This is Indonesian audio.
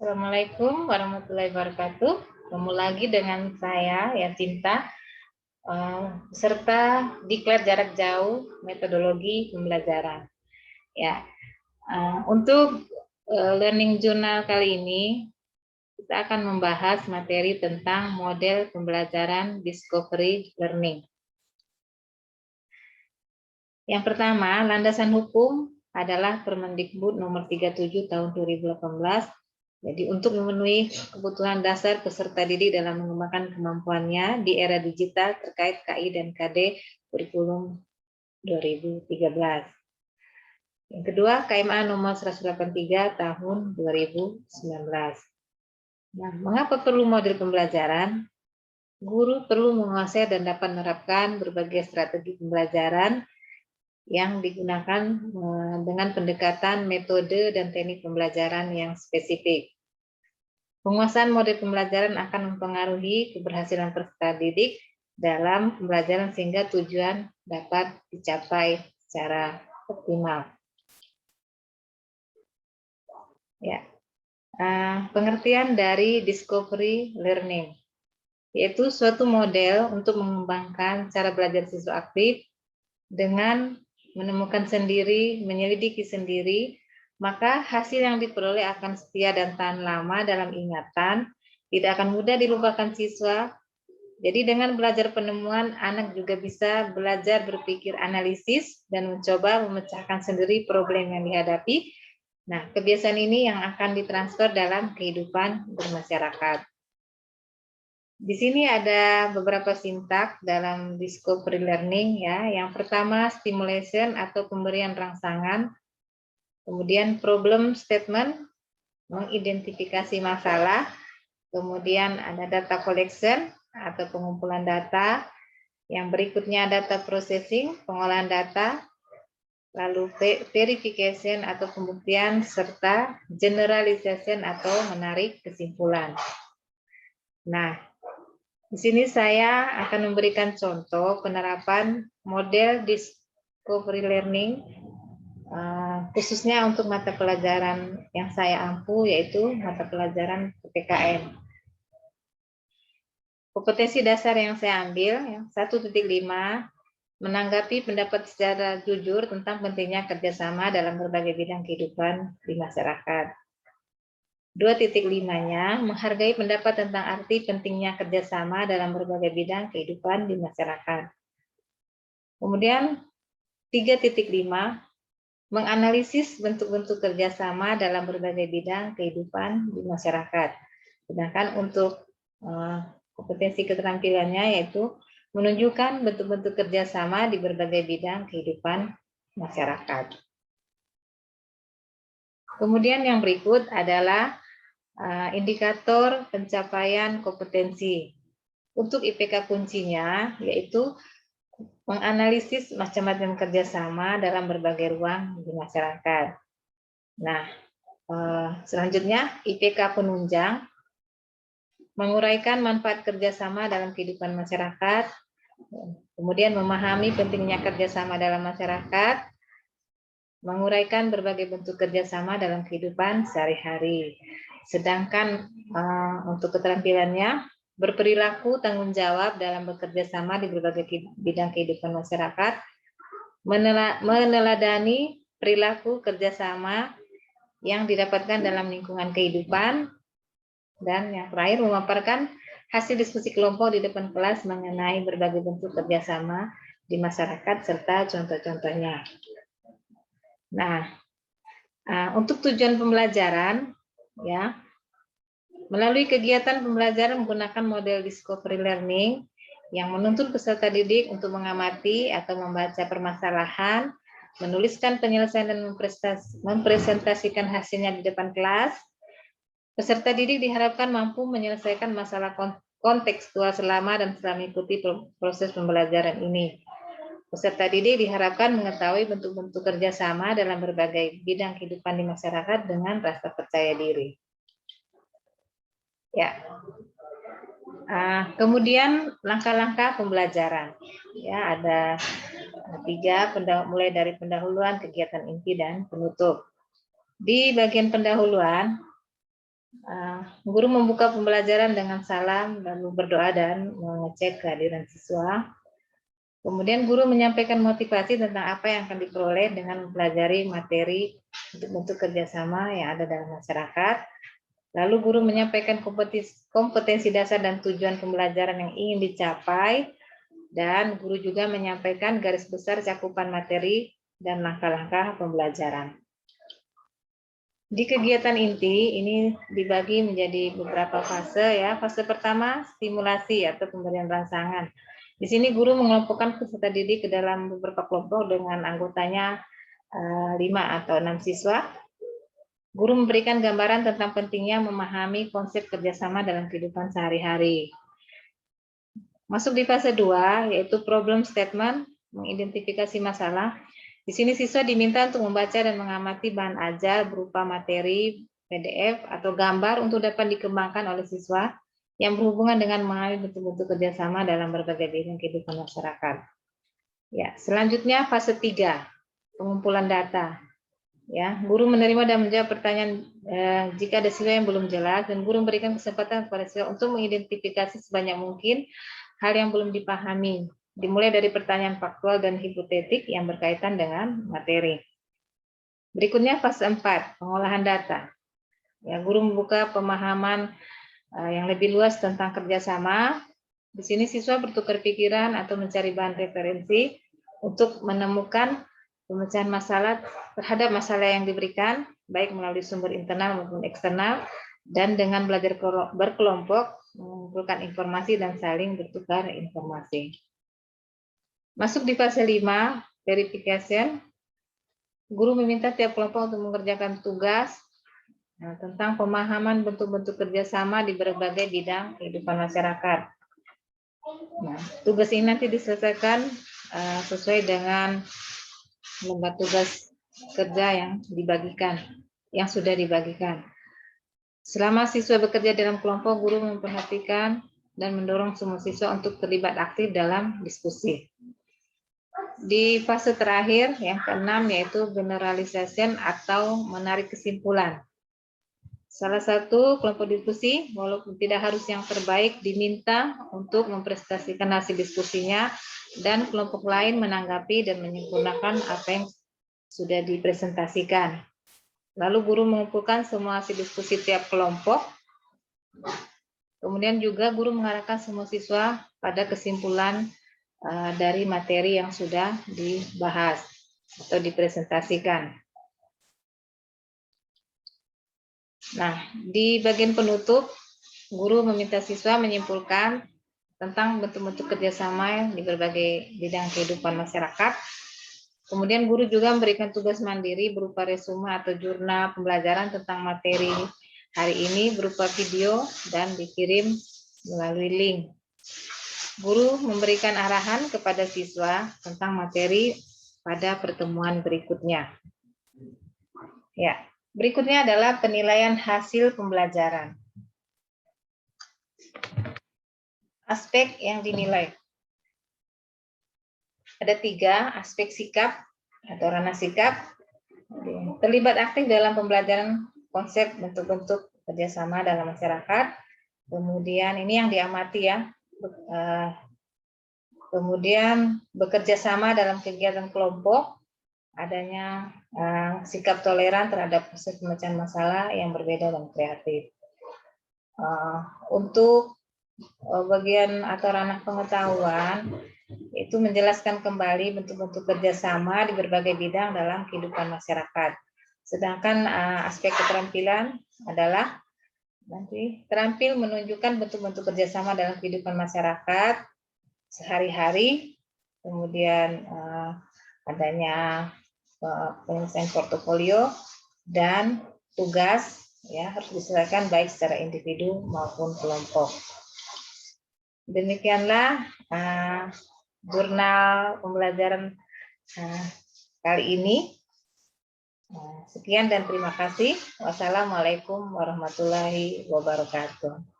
Assalamualaikum warahmatullahi wabarakatuh. Ketemu lagi dengan saya, ya Cinta, peserta Diklat Jarak Jauh Metodologi Pembelajaran. Ya, untuk learning journal kali ini kita akan membahas materi tentang model pembelajaran discovery learning. Yang pertama, landasan hukum adalah Permendikbud nomor 37 tahun 2018. Jadi untuk memenuhi kebutuhan dasar peserta didik dalam mengembangkan kemampuannya di era digital terkait KI dan KD kurikulum 2013. Yang kedua, KMA nomor 183 tahun 2019. Nah, mengapa perlu model pembelajaran? Guru perlu menguasai dan dapat menerapkan berbagai strategi pembelajaran yang digunakan dengan pendekatan metode dan teknik pembelajaran yang spesifik. Penguasaan model pembelajaran akan mempengaruhi keberhasilan peserta didik dalam pembelajaran sehingga tujuan dapat dicapai secara optimal. Ya, pengertian dari discovery learning yaitu suatu model untuk mengembangkan cara belajar siswa aktif dengan menemukan sendiri, menyelidiki sendiri, maka hasil yang diperoleh akan setia dan tahan lama dalam ingatan, tidak akan mudah dilupakan siswa. Jadi dengan belajar penemuan, anak juga bisa belajar berpikir analisis dan mencoba memecahkan sendiri problem yang dihadapi. Nah, kebiasaan ini yang akan ditransfer dalam kehidupan bermasyarakat. Di sini ada beberapa sintak dalam discovery learning ya. Yang pertama stimulation atau pemberian rangsangan. Kemudian problem statement, mengidentifikasi masalah. Kemudian ada data collection atau pengumpulan data. Yang berikutnya data processing, pengolahan data. Lalu verification atau pembuktian serta generalization atau menarik kesimpulan. Nah, di sini saya akan memberikan contoh penerapan model discovery learning khususnya untuk mata pelajaran yang saya ampu yaitu mata pelajaran PPKN. Kompetensi dasar yang saya ambil yang 1.5 menanggapi pendapat secara jujur tentang pentingnya kerjasama dalam berbagai bidang kehidupan di masyarakat. 2.5-nya menghargai pendapat tentang arti pentingnya kerjasama dalam berbagai bidang kehidupan di masyarakat. Kemudian 3.5 menganalisis bentuk-bentuk kerjasama dalam berbagai bidang kehidupan di masyarakat. Sedangkan untuk kompetensi keterampilannya yaitu menunjukkan bentuk-bentuk kerjasama di berbagai bidang kehidupan masyarakat. Kemudian yang berikut adalah indikator pencapaian kompetensi. Untuk IPK kuncinya yaitu menganalisis macam-macam kerjasama dalam berbagai ruang di masyarakat. Nah, selanjutnya IPK penunjang, menguraikan manfaat kerjasama dalam kehidupan masyarakat, kemudian memahami pentingnya kerjasama dalam masyarakat, menguraikan berbagai bentuk kerjasama dalam kehidupan sehari-hari. Sedangkan untuk keterampilannya, berperilaku tanggung jawab dalam bekerja sama di berbagai bidang kehidupan masyarakat, meneladani perilaku kerjasama yang didapatkan dalam lingkungan kehidupan, dan yang terakhir memaparkan hasil diskusi kelompok di depan kelas mengenai berbagai bentuk kerjasama di masyarakat serta contoh-contohnya. Nah, untuk tujuan pembelajaran, ya, melalui kegiatan pembelajaran menggunakan model discovery learning yang menuntun peserta didik untuk mengamati atau membaca permasalahan, menuliskan penyelesaian dan mempresentasikan hasilnya di depan kelas. Peserta didik diharapkan mampu menyelesaikan masalah kontekstual selama mengikuti proses pembelajaran ini. Peserta didik diharapkan mengetahui bentuk-bentuk kerjasama dalam berbagai bidang kehidupan di masyarakat dengan rasa percaya diri. Ya, kemudian langkah-langkah pembelajaran. Ya, ada 3, mulai dari pendahuluan, kegiatan inti, dan penutup. Di bagian pendahuluan, Guru membuka pembelajaran dengan salam, lalu berdoa dan mengecek kehadiran siswa. Kemudian guru menyampaikan motivasi tentang apa yang akan diperoleh dengan mempelajari materi untuk bentuk kerjasama yang ada dalam masyarakat. Lalu guru menyampaikan kompetensi dasar dan tujuan pembelajaran yang ingin dicapai. Dan guru juga menyampaikan garis besar cakupan materi dan langkah-langkah pembelajaran. Di kegiatan inti ini dibagi menjadi beberapa fase ya. Fase pertama stimulasi atau pemberian rangsangan. Di sini guru mengelompokkan peserta didik ke dalam beberapa kelompok dengan anggotanya 5 atau 6 siswa. Guru memberikan gambaran tentang pentingnya memahami konsep kerjasama dalam kehidupan sehari-hari. Masuk di fase 2 yaitu problem statement, mengidentifikasi masalah. Di sini siswa diminta untuk membaca dan mengamati bahan ajar berupa materi, PDF, atau gambar untuk dapat dikembangkan oleh siswa yang berhubungan dengan memahami bentuk-bentuk kerjasama dalam berbagai bidang kehidupan masyarakat. Ya, selanjutnya fase 3, pengumpulan data. Ya, guru menerima dan menjawab pertanyaan jika ada siswa yang belum jelas, dan guru memberikan kesempatan kepada siswa untuk mengidentifikasi sebanyak mungkin hal yang belum dipahami, dimulai dari pertanyaan faktual dan hipotetik yang berkaitan dengan materi. Berikutnya fase 4, pengolahan data. Ya, guru membuka pemahaman yang lebih luas tentang kerjasama. Di sini siswa bertukar pikiran atau mencari bahan referensi untuk menemukan pemecahan masalah terhadap masalah yang diberikan, baik melalui sumber internal maupun eksternal, dan dengan belajar berkelompok, mengumpulkan informasi dan saling bertukar informasi. Masuk di fase 5, verification. Guru meminta tiap kelompok untuk mengerjakan tugas tentang pemahaman bentuk-bentuk kerjasama di berbagai bidang kehidupan masyarakat. Nah, tugas ini nanti diselesaikan sesuai dengan lembar tugas kerja yang dibagikan, yang sudah dibagikan. Selama siswa bekerja dalam kelompok, guru memperhatikan dan mendorong semua siswa untuk terlibat aktif dalam diskusi. Di fase terakhir, yang keenam, yaitu generalization atau menarik kesimpulan. Salah satu kelompok diskusi, walaupun tidak harus yang terbaik, diminta untuk mempresentasikan hasil diskusinya, dan kelompok lain menanggapi dan menyempurnakan apa yang sudah dipresentasikan. Lalu guru mengumpulkan semua hasil diskusi tiap kelompok. Kemudian juga guru mengarahkan semua siswa pada kesimpulan dari materi yang sudah dibahas atau dipresentasikan. Nah, di bagian penutup, guru meminta siswa menyimpulkan tentang bentuk-bentuk kerjasama di berbagai bidang kehidupan masyarakat. Kemudian guru juga memberikan tugas mandiri berupa resume atau jurnal pembelajaran tentang materi hari ini berupa video dan dikirim melalui link. Guru memberikan arahan kepada siswa tentang materi pada pertemuan berikutnya. Ya, berikutnya adalah penilaian hasil pembelajaran. Aspek yang dinilai. Ada 3, aspek sikap atau ranah sikap. Terlibat aktif dalam pembelajaran konsep bentuk-bentuk kerjasama dalam masyarakat. Kemudian ini yang diamati ya. Kemudian bekerja sama dalam kegiatan kelompok, adanya sikap toleran terhadap proses pemecahan masalah yang berbeda dan kreatif. Untuk bagian atau ranah pengetahuan, itu menjelaskan kembali bentuk-bentuk kerjasama di berbagai bidang dalam kehidupan masyarakat. Sedangkan aspek keterampilan adalah nanti terampil menunjukkan bentuk-bentuk kerjasama dalam kehidupan masyarakat sehari-hari, kemudian adanya penyelesaian portofolio dan tugas ya harus diselesaikan baik secara individu maupun kelompok. Demikianlah jurnal pembelajaran kali ini. Sekian dan terima kasih. Wassalamualaikum warahmatullahi wabarakatuh.